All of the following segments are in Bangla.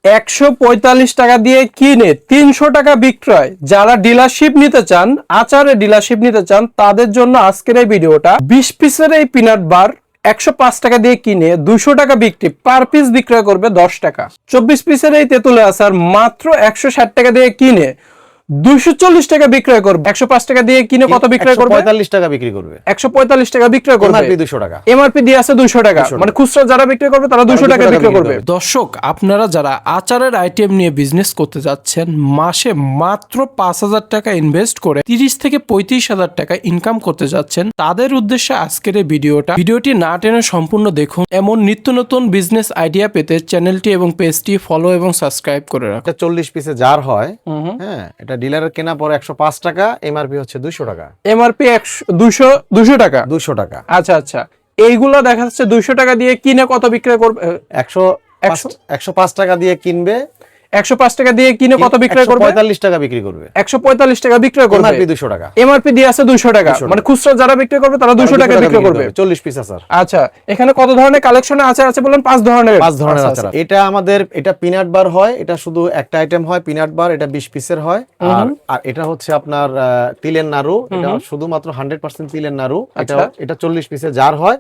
145 টাকা দিয়ে কিনে 300 টাকা বিক্রয়। যারা ডিলারশিপ নিতে চান, আচারে ডিলারশিপ নিতে চান, তাদের জন্য আজকের এই ভিডিওটা। 20 পিসের এই পিনাট বার 105 টাকা দিয়ে কিনে 200 টাকা বিক্রি, পার পিস বিক্রয় করবে 10 টাকা। 24 পিসের এই তেঁতুলের আচার মাত্র 160 টাকা দিয়ে কিনে 240 টাকা বিক্রয় করবে। 105 টাকা দিয়ে কিনে কত বিক্রয় করবে? 145 টাকা বিক্রি করবে। 145 টাকা বিক্রয় করবে। এমআরপি 200 টাকা। এমআরপি দিয়ে আছে 200 টাকা, মানে খুচরা যারা বিক্রি করবে তারা 200 টাকা বিক্রি করবে। দর্শক, আপনারা যারা আচারের আইটেম নিয়ে বিজনেস করতে যাচ্ছেন, মাসে মাত্র 5000 টাকা ইনভেস্ট করে 30 থেকে 35,000 টাকা ইনকাম করতে যাচ্ছেন, তাদের উদ্দেশ্যে আজকের এই ভিডিওটি না টেনে সম্পূর্ণ দেখুন। এমন নিত্য নতুন বিজনেস আইডিয়া পেতে চ্যানেলটি এবং পেজটি ফলো এবং সাবস্ক্রাইব করে রাখুন। 40 পিসে জার হয়, হ্যাঁ, এটা ডিলারের কেনা পরে 105 টাকা, এমআরপি হচ্ছে 200 টাকা। এমআরপি 200 টাকা। 200 টাকা। আচ্ছা আচ্ছা, এইগুলো দেখা যাচ্ছে 200 টাকা দিয়ে কিনে কত বিক্রয় করবে? 105 টাকা দিয়ে কিনবে, 105 টাকা দিয়ে কিনে কত বিক্রয় করবে? 145 টাকা বিক্রি করবে। 145 টাকা বিক্রয় করবে। এমআরপি 200 টাকা। এমআরপি দিয়ে আছে 200 টাকা, মানে খুচরা যারা বিক্রি করবে তারা 200 টাকা বিক্রি করবে। 40 পিস আচার। আচ্ছা, এখানে কত ধরনের কালেকশনে আচার আছে বলেন? 5 ধরনের। 5 ধরনের আচার। এটা আমাদের, এটা পিনাট বার হয়, এটা শুধু একটা আইটেম হয় পিনাট বার, এটা 20 পিসের হয়। আর এটা হচ্ছে আপনার তিলের নাড়ু, এটা শুধুমাত্র 100% তিলের নাড়ু। এটা 40 পিসের জার হয়।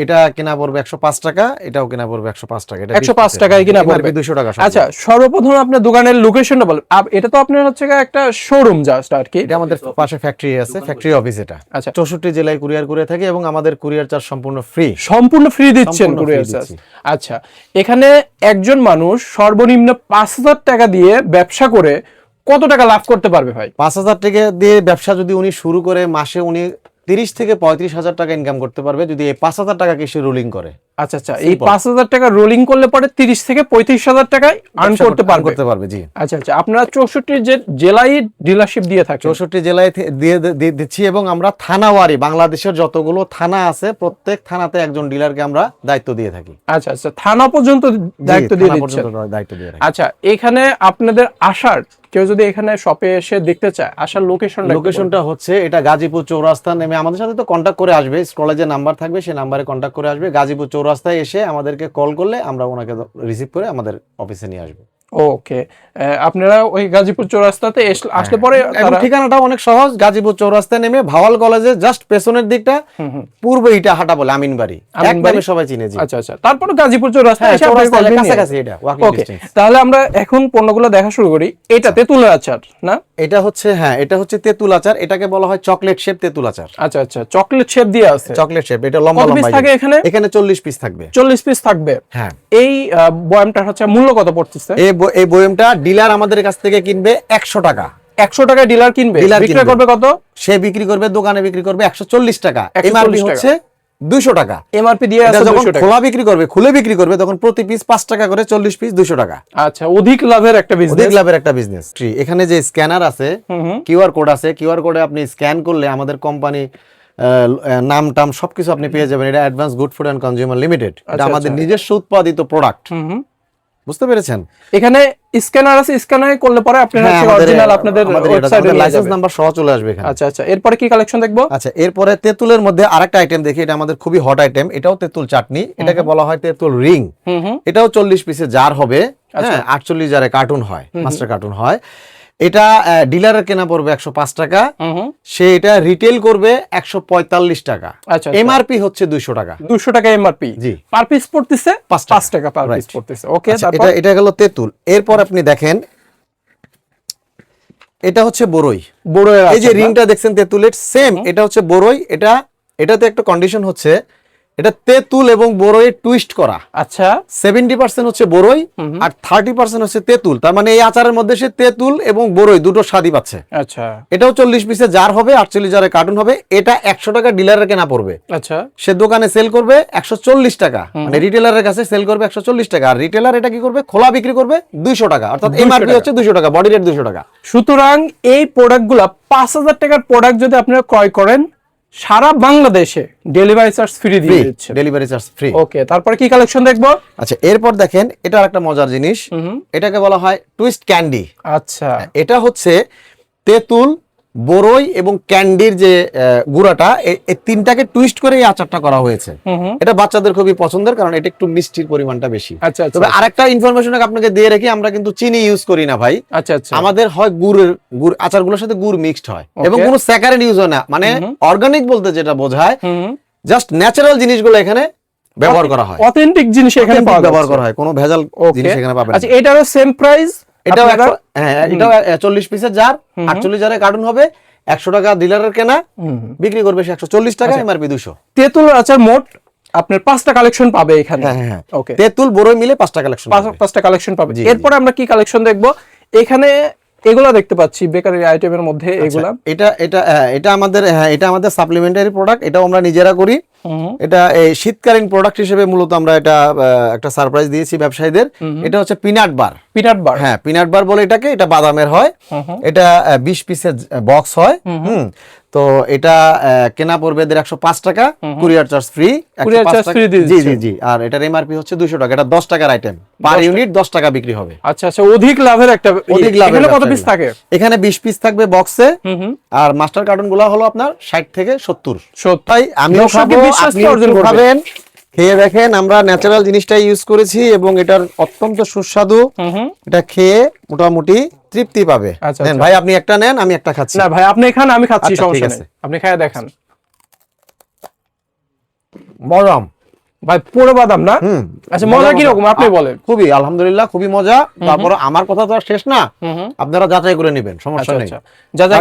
এটা কেনা পড়বে 105 টাকা, এটাও কেনা পড়বে 105 টাকা। এটা 105 টাকায় কিনা পড়বে, 200 টাকা। আচ্ছা, সর্বপ্রথম আপনার দোকানের লোকেশনটা বলেন। এটা তো আপনার হচ্ছে একটা শোরুম জাস্ট আর কি। এটা আমাদের পাশে ফ্যাক্টরি আছে, ফ্যাক্টরি অফিস এটা। আচ্ছা, 64 জেলায় কুরিয়ার করে থাকি এবং আমাদের কুরিয়ার চার্জ সম্পূর্ণ ফ্রি। সম্পূর্ণ ফ্রি দিচ্ছেন কুরিয়ার চার্জ। আচ্ছা, এখানে একজন মানুষ সর্বনিম্ন 5000 টাকা দিয়ে ব্যবসা করে কত টাকা লাভ করতে পারবে ভাই? 5000 টাকা দিয়ে ব্যবসা যদি উনি শুরু করে, মাসে উনি 30 থেকে 35,000 টাকা ইনকাম করতে পারবে যদি এই 5000 টাকা কিছু রোলিং করে। আচ্ছা আচ্ছা, এই 5000 টাকা রোলিং করলে পরে 30 থেকে 35,000 টাকা আর্ন করতে পারবে। জি। আচ্ছা আচ্ছা, আপনারা 64 জেলায় ডিলারশিপ দিয়ে থাকেন? 64 জেলায় দিয়ে দিচ্ছি এবং আমরা থানাওয়ারি, বাংলাদেশের যতগুলো থানা আছে প্রত্যেক থানাতে একজন ডিলারকে আমরা দায়িত্ব দিয়ে থাকি। আচ্ছা আচ্ছা, থানা পর্যন্ত দায়িত্ব দিয়ে দিচ্ছেন? আচ্ছা, এখানে আপনাদের আসার, কেউ যদি এখানে শপে এসে দেখতে চায়, আসার লোকেশনটা হচ্ছে এটা গাজীপুর চৌরাস্তা নেমে আমাদের সাথে তো কন্ট্যাক্ট করে আসবে, স্ক্রলে যে নাম্বার থাকবে সেই নাম্বারে কন্ট্যাক্ট করে আসবে। গাজীপুর চৌরাস্তায় এসে আমাদেরকে কল করলে আমরা ওনাকে রিসিভ করে আমাদের অফিসে নিয়ে আসবো। ওকে, আপনারা ওই গাজীপুর চৌরাস্তাতে আসলে পরে ঠিকানাটা অনেক সহজ। গাজীপুর চৌরাস্তায় নেমে ভাওয়াল কলেজের জাস্ট পেছনের দিকটা পূর্ব ইটা হাঁটা বলে আমিনবাড়ি, একদম সবাই চিনে। আচ্ছা আচ্ছা, তারপরে গাজীপুর চৌরাস্তায় এসে কাছাকাছি এটা ওয়াকিং ডিসটেন্স। তাহলে আমরা এখন পণ্যগুলো দেখা শুরু করি। এটা তেঁতুলের আচার না? এটা হচ্ছে, হ্যাঁ, এটা হচ্ছে তেঁতুল আচার। এটাকে বলা হয় চকলেট শেপ তেঁতুল আচার। আচ্ছা আচ্ছা, চকলেট শেপ দিয়ে আছে। চকলেট শেপ, এটা লম্বা লম্বা থাকে। এখানে 40 পিস থাকবে। 40 পিস থাকবে, হ্যাঁ। এই বয়ামটা হচ্ছে মূল্য কত পড়তেছে? এই বয়ামটা ডিলার আমাদের কাছ থেকে কিনবে 100 টাকা। 100 টাকায় ডিলার কিনবে, বিক্রি করবে কত? সে বিক্রি করবে, দোকানে বিক্রি করবে 140 টাকা। এমআরপি হচ্ছে 200 টাকা। এমআরপি দিয়ে আছে 200 টাকা। খোলা বিক্রি করবে, খুলে বিক্রি করবে তখন প্রতি পিস 5 টাকা করে, 40 পিস 200 টাকা। আচ্ছা, অধিক লাভের একটা বিজনেস। এখানে যে স্ক্যানার আছে, কিউআর কোড আছে, কিউআর কোডে আপনি স্ক্যান করলে আমাদের কোম্পানি নাম টাম সবকিছু আপনি পেয়ে যাবেন। এটা advance good food and consumer limited, এটা আমাদের নিজস্ব উৎপাদিত প্রোডাক্ট। বুঝতে পেরেছেন? এখানে স্ক্যানার আছে, স্ক্যানারে করলে পরে আপনারা অরিজিনাল আপনাদের ওয়েবসাইটে লাইসেন্স নাম্বার সহ চলে আসবে এখানে। আচ্ছা আচ্ছা, এরপরে কি কালেকশন দেখবো? আচ্ছা, এরপরে তেঁতুলের মধ্যে আরেকটা আইটেম দেখি, এটা আমাদের খুবই হট আইটেম। এটাও তেঁতুল চাটনি, এটাকে বলা হয় তেঁতুল রিং। এটাও 40 পিসের জার হবে, হ্যাঁ, 48 জারে কার্টুন হয়, মাস্টার কার্টুন হয়। এটা ডিলারের কেনা পড়বে 105 টাকা, সে এটা রিটেল করবে 145 টাকা। এমআরপি হচ্ছে 200 টাকা। 200 টাকা এমআরপি, জি। পার পিস পড়তেছে 5 টাকা পার পিস পড়তেছে। ওকে, তারপর এটা গেল তেঁতুল। এরপর আপনি দেখেন, এটা হচ্ছে বড়ই। এই যে রিংটা দেখছেন তেঁতুলের, সেম এটা হচ্ছে বড়ই। এটাতে একটা কন্ডিশন হচ্ছে, এটা তেঁতুল এবং বড়ইয়ের টুইস্ট করা। আচ্ছা, 70% হচ্ছে বড়ই আর 30% হচ্ছে তেঁতুল। তার মানে এই আচারের মধ্যে সে তেঁতুল এবং বড়ই দুটো স্বাদই পাচ্ছে। আচ্ছা, এটাও 40 পিসে জার হবে, 48 জারে কার্টুন হবে। এটা 100 টাকা ডিলারের কেনা পড়বে। আচ্ছা, সে দোকানে সেল করবে 140 টাকা, মানে রিটেলারের কাছে সেল করবে 140 টাকা। আর রিটেলার এটা কি করবে? খোলা বিক্রি করবে 200 টাকা, অর্থাৎ এমআরপি হচ্ছে 200 টাকা, বডি রেট 200 টাকা। সুতরাং এই প্রোডাক্টগুলো 5000 টাকার প্রোডাক্ট যদি আপনারা ক্রয় করেন, সারা বাংলাদেশে ডেলিভারি চার্জ ফ্রি দিয়ে দিচ্ছে। Delivery charge free. ওকে, তারপরে কি কালেকশন দেখবো? আচ্ছা, এরপর দেখেন, এটা একটা মজার জিনিস, এটাকে বলা হয় টুইস্ট ক্যান্ডি। আচ্ছা, এটা হচ্ছে তেঁতুল বরই এবং ক্যান্ডির যে গুঁড়াটা, এই তিনটাকে টুইস্ট করে এই আচারটা করা হয়েছে। এটা বাচ্চাদের খুবই পছন্দের, কারণ এটা একটু মিষ্টির পরিমাণটা বেশি। আচ্ছা আচ্ছা। তবে আরেকটা ইনফরমেশন আপনাকে দিয়ে রাখি, আমরা কিন্তু চিনি ইউজ করি না ভাই। আচ্ছা আচ্ছা। আমাদের হয় গুড় আচারগুলোর সাথে গুড় মিক্সড হয়, এবং কোনো স্যাকারিড ইউজ হয় না। মানে অর্গানিক বলতে যেটা বোঝায়, জাস্ট ন্যাচারাল জিনিসগুলো এখানে ব্যবহার করা হয়, অথেন্টিক জিনিস এখানে ব্যবহার করা হয়, কোনো ভেজাল জিনিস এখানে পাবেন না। আচ্ছা, এটারও সেম প্রাইস? এটাও এটাও 40 পিসের জার, 48 জারে কার্টুন হবে, 100 টাকা ডিলারের কেনা, বিক্রি করবে 140 টাকা, এমআরপি 200। তেঁতুল আচার মোট আপনার 5টা কালেকশন পাবে এখানে। হ্যাঁ, ওকে। তেঁতুল বড়ই মিলে 5টা কালেকশন, 5টা কালেকশন পাবে। এরপরে আমরা কি কালেকশন দেখবো? এখানে এগুলা দেখতে পাচ্ছি বেকারি আইটেমের মধ্যে। এগুলা এটা আমাদের সাপ্লিমেন্টারি প্রোডাক্ট, এটাও আমরা নিজেরা করি। এটা এই শীতকালীন প্রোডাক্ট হিসেবে মূলত আমরা এটা একটা সারপ্রাইজ দিয়েছি ব্যবসায়ীদের। এটা হচ্ছে পিনাট বার। হ্যাঁ, পিনাট বার বলে এটাকে। এটা বাদামের হয়। এটা 20 পিসের বক্স হয়। তো এটা কেনা পড়বে 105 টাকা, কুরিয়ার চার্জ ফ্রি। জি। আর এটার এমআরপি হচ্ছে 200 টাকা। এটা 10 টাকার আইটেম, পার ইউনিট 10 টাকা বিক্রি হবে। আচ্ছা আচ্ছা, অধিক লাভের একটা। এখানে কত পিস থাকে? এখানে 20 পিস থাকবে বক্সে। আর মাস্টার কার্টুন গুলো হলো আপনার 60 থেকে 70। তাই আমিও খাবো, আপনিও খাবেন, খেয়ে দেখেন। আমরা ন্যাচারাল জিনিসটাই ইউজ করেছি এবং এটার অত্যন্ত সুস্বাদু। এটা খেয়ে মোটামুটি তৃপ্তি পাবে। নেন ভাই, আপনি একটা নেন, আমি একটা খাচ্ছি। না ভাই, আপনি খান, আমি খাচ্ছি, সমস্যা নেই। আপনি খায় দেখান। বাদাম ভাই, পুরো বাদাম না? আচ্ছা, মজা কি রকম আপনি বলেন? খুবই, আলহামদুলিল্লাহ, খুবই মজা। তারপর আমার কথা তো আর শেষ না, আপনারা যাচাই করে নেবেন, সমস্যা নেই।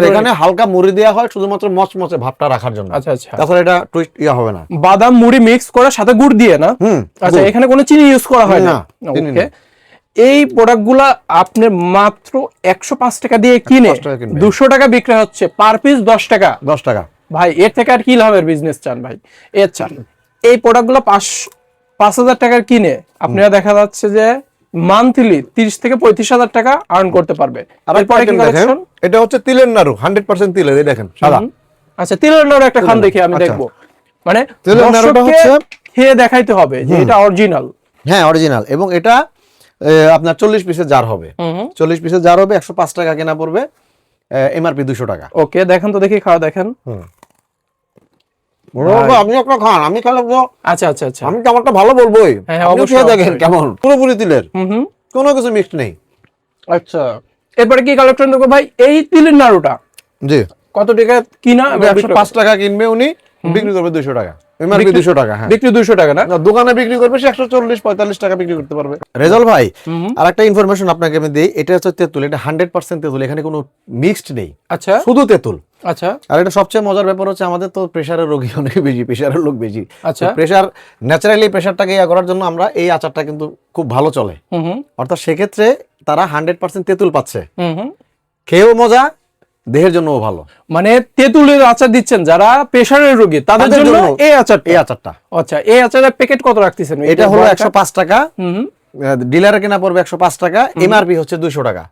এখানে হালকা মুড়ি দেওয়া হয় শুধুমাত্র মচমচে ভাবটা রাখার জন্য। আচ্ছা আচ্ছা। তাছাড়া এটা টুইস্ট হবে না। বাদাম মুড়ি মিক্স করে সাথে গুড় দিয়ে না? আচ্ছা, এখানে কোনো চিনি ইউজ করা হয় না? ওকে। এই প্রোডাক্টগুলা আপনি মাত্র 105 টাকা দিয়ে কিনে 200 টাকা বিক্রি হচ্ছে, পার পিস 10 টাকা। ভাই, এর থেকে আর কি লাভের বিজনেস চান ভাই? এর চান এই প্রোডাক্টগুলো 5,000 টাকার কিনে আপনারা দেখা যাচ্ছে যে মান্থলি 30 থেকে 35,000 টাকা আর্ন করতে পারবে। এটা হচ্ছে তিলের নাড়ু, 100% তিলের। এই দেখেন সাদা। আচ্ছা, তিলের নাড়ু একটা খান দেখি, আমি দেখবো। মানে তিলের নাড়ুটা হচ্ছে খেয়ে দেখাইতে হবে যে এটা অরিজিনাল। হ্যাঁ, অরিজিনাল। এবং এটা আপনার 40 পিসের জার হবে। 40 পিসের জার হবে, 105 টাকা কেনা পড়বে, এমআরপি 200 টাকা। ওকে, দেখেন তো দেখি, খাওয়া দেখেন। আপনি একটা খান, আমি খেলে। আচ্ছা আচ্ছা আচ্ছা, আমি কেমনটা ভালো বলবোই, অবশ্যই দেখেন কেমন, পুরোপুরি তিলের, কোনো কিছু মিক্সড নেই। আচ্ছা, এরপরে কি কালেকশন দেখবো ভাই? এই তিলের নাড়ুটা জি কত টাকা কিনা? 105 টাকা কিনবে উনি, বিক্রি করবে 200 টাকা, এমআরপি 200 টাকা। হ্যাঁ, বিক্রি 200 টাকা না? দোকানে বিক্রি করবে 140-45 টাকা বিক্রি করতে পারবে। রেজাল ভাই, আরেকটা ইনফরমেশন আপনাকে আমি দেই। এটা হচ্ছে তেঁতুল, এটা 100% তেঁতুল, এখানে কোনো মিক্সড নেই। আচ্ছা, শুধু তেঁতুল। আচ্ছা। আর এটা সবচেয়ে মজার ব্যাপার হচ্ছে, আমাদের তো প্রেসারের রোগী অনেক বেশি, প্রেসারের লোক বেশি। আচ্ছা, প্রেসার ন্যাচারালি প্রেসারটাকে ইয়া করার জন্য আমরা এই আচারটা কিন্তু খুব ভালো চলে। অর্থাৎ সেক্ষেত্রে তারা 100% তেঁতুল পাচ্ছে, খেয়েও মজা, দেহের জন্যও ভালো। মানে তেঁতুলের আচার দিচ্ছেন যারা প্রেসারের রোগী, তাদের জন্য এই আচারটা। আচ্ছা, এই আচারের প্যাকেট কত রাখতেছেন? এটা হলো 105 টাকা, ডিলারে কেনা পড়বে 105 টাকা, এমআরপি হচ্ছে 200 টাকা।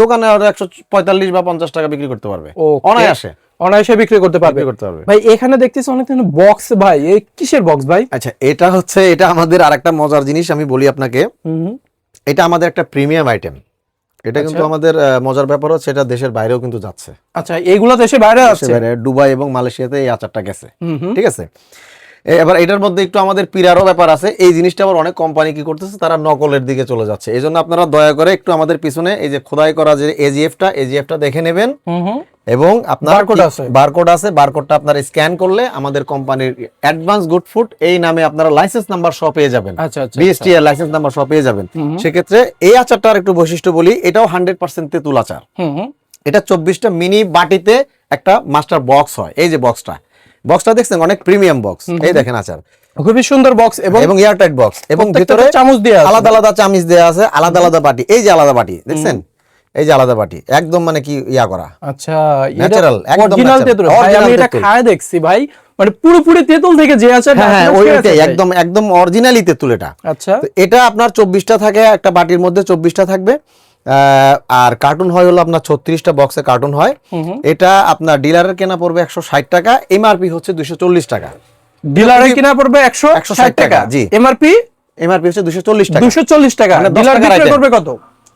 দোকানে 145 বা 50 টাকা বিক্রি করতে পারবে, অনায়াসে বিক্রি করতে পারবে ভাই। এখানে দেখতেছি অনেক বক্স। ভাই, এই কিসের বক্স ভাই? আচ্ছা, এটা আমাদের আরেকটা মজার জিনিস আমি বলি আপনাকে। এটা আমাদের একটা প্রিমিয়াম আইটেম। এটা কিন্তু আমাদের মজার ব্যাপার হচ্ছে, এটা দেশের বাইরেও কিন্তু যাচ্ছে। আচ্ছা, এইগুলো দেশের বাইরে যাচ্ছে? দুবাই এবং মালয়েশিয়াতে এই আচারটা গেছে। ঠিক আছে। এবার এটার মধ্যে একটু আমাদের পিরারও ব্যাপার আছে। এই জিনিসটা আবার অনেক কোম্পানি কি করতেছে, তারা নকলের দিকে চলে যাচ্ছে। এই জন্য আপনারা দয়া করে একটু আমাদের পিছনে এই যে খোদাই করা যে এজিএফটা দেখে নেবেন, এবং আপনার বারকোড আছে, বারকোডটা আপনারা স্ক্যান করলে আমাদের কোম্পানির অ্যাডভান্স গুড ফুড এই নামে আপনারা লাইসেন্স নাম্বার সহ পেয়ে যাবেন। বিএসটিআর লাইসেন্স নাম্বার সহ পেয়ে যাবেন। সেক্ষেত্রে এই আচারটার একটু বৈশিষ্ট্য বলি, এটাও 100% তেঁতুল আচার। এটা 24টা মিনি বাটিতে একটা মাস্টার বক্স হয়। এই যে বক্সটা দেখছেন, অনেক প্রিমিয়াম বক্স। এই দেখেন আচার, খুবই সুন্দর বক্স এবং এয়ারটাইট বক্স, এবং ভিতরে চামচ দেয়া আছে, আলাদা আলাদা চামচ দেয়া আছে, আলাদা আলাদা বাটি। এই যে আলাদা বাটি দেখছেন, এই যে আলাদা বাটি, একদম মানে কি ইয়া করা। আচ্ছা, ন্যাচারাল, একদম অরিজিনাল তেঁতুল। আমি এটা খায় দেখছি ভাই, মানে পুরোপুরি তেঁতুল থেকে যে আছে। হ্যাঁ, ওইটাই একদম অরিজিনালি তেঁতুল এটা। আচ্ছা, এটা আপনার 24টা থাকে, একটা বাটির মধ্যে 24টা থাকবে। আর কার্টুন হয় হলো আপনার 36টা বক্সে কার্টুন হয়। এটা আপনার ডিলারের কেনা পড়বে 160 টাকা, এমআরপি হচ্ছে 240 টাকা। ডিলারে কিনা পড়বে 160 টাকা, জি। এমআরপি হচ্ছে 240 টাকা। 240 টাকা, ডিলার বিক্রি করবে কত?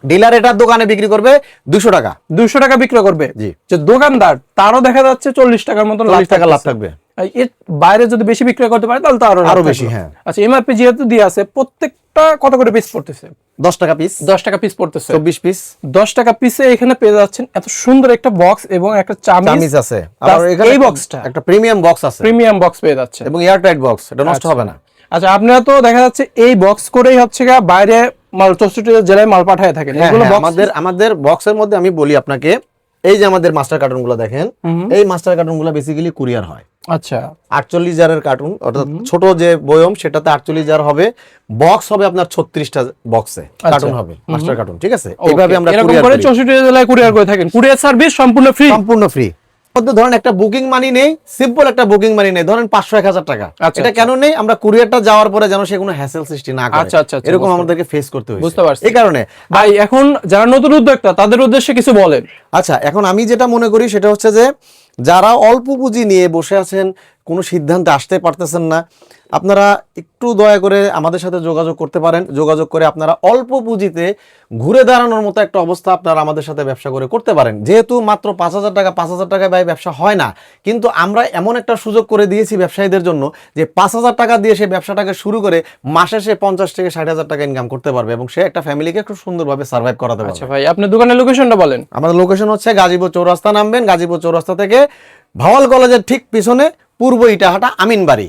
ডিলার এটা দোকানে বিক্রি করবে 200 টাকা, 200 টাকা বিক্রি করবে। জি। যে দোকানদার তারও দেখা যাচ্ছে 40 টাকার মতো 40 টাকা লাভ থাকবে। এর বাইরে যদি বেশি বিক্রি করতে পারে তাহলে তো আরো বেশি। হ্যাঁ, আচ্ছা, এমআরপি যেহেতু দিয়ে আছে, প্রত্যেকটা কত করে পিস পড়তেছে? 10 টাকা পিস, 10 টাকা পিস পড়তেছে। 24 পিস, 10 টাকা পিসে এখানে পেয়ে যাচ্ছেন এত সুন্দর একটা বক্স এবং একটা চামিজ আছে। আর এখানে এই বক্সটা একটা প্রিমিয়াম বক্স আছে, প্রিমিয়াম বক্স পেয়ে যাচ্ছে এবং এয়ারটাইট বক্স, এটা নষ্ট হবে না। আচ্ছা, আপনারা তো দেখা যাচ্ছে এই বক্স করেই হচ্ছে গা বাইরে মাল 64 জেলায় মাল পাঠায় থাকেন। এগুলো আমাদের বক্সের মধ্যে আমি বলি আপনাকে, এই যে আমাদের মাস্টার কার্টুন গুলো দেখেন, এই মাস্টার কার্টুন গুলো বেসিক্যালি কুরিয়ার হয়। আচ্ছা, 48 জারের কার্টুন, অর্থাৎ ছোট যে বয়ম সেটাতে 48 জার হবে, বক্স হবে আপনার 36টা বক্সে কার্টুন হবে, মাস্টার কার্টুন। ঠিক আছে, এইভাবে আমরা কুরিয়ার করে 64 জেলায় কুরিয়ার করে থাকেন। কুরিয়ার সার্ভিস সম্পূর্ণ ফ্রি, মধ্যে ধরেন একটা বুকিং মানি নেই, সিম্পল একটা বুকিং মানি নেই, ধরেন 500-1000 টাকা। এটা কেন নেই? আমরা কুরিয়ারটা যাওয়ার পরে যেন সে কোনো হ্যাসেল সৃষ্টি না করে, এরকম আমাদেরকে ফেস করতে হয়েছে। বুঝতে পারছি। এই কারণে ভাই, এখন যারা নতুন উদ্যোক্তা তাদের উদ্দেশ্যে কিছু বলেন। আচ্ছা, এখন আমি যেটা মনে করি সেটা হচ্ছে যে যারা অল্প পুঁজি নিয়ে বসে আছেন, কোনো সিদ্ধান্তে আসতে পারতেছেন না, আপনারা একটু দয়া করে আমাদের সাথে যোগাযোগ করতে পারেন। যোগাযোগ করে আপনারা অল্প পুঁজিতে ঘুরে দাঁড়ানোর মতো একটা অবস্থা আপনারা আমাদের সাথে ব্যবসা করে করতে পারেন। যেহেতু মাত্র 5,000 টাকায় ভাই ব্যবসা হয় না, কিন্তু আমরা এমন একটা সুযোগ করে দিয়েছি ব্যবসায়ীদের জন্য যে 5,000 টাকা দিয়ে সে ব্যবসাটাকে শুরু করে মাসে সে 50 থেকে 60,000 টাকা ইনকাম করতে পারবে, এবং সে একটা ফ্যামিলিকে একটু সুন্দরভাবে সার্ভাইভ করাতে পারবে। আচ্ছা ভাই, আপনার দোকানের লোকেশনটা বলেন। আমাদের লোকেশন হচ্ছে গাজীপুর চৌরাস্তা, নামবেন গাজীপুর চৌরাস্তা থেকে ভাওয়াল কলেজের ঠিক পিছনে পূর্ব ইটাহাটা আমিনবাড়ি।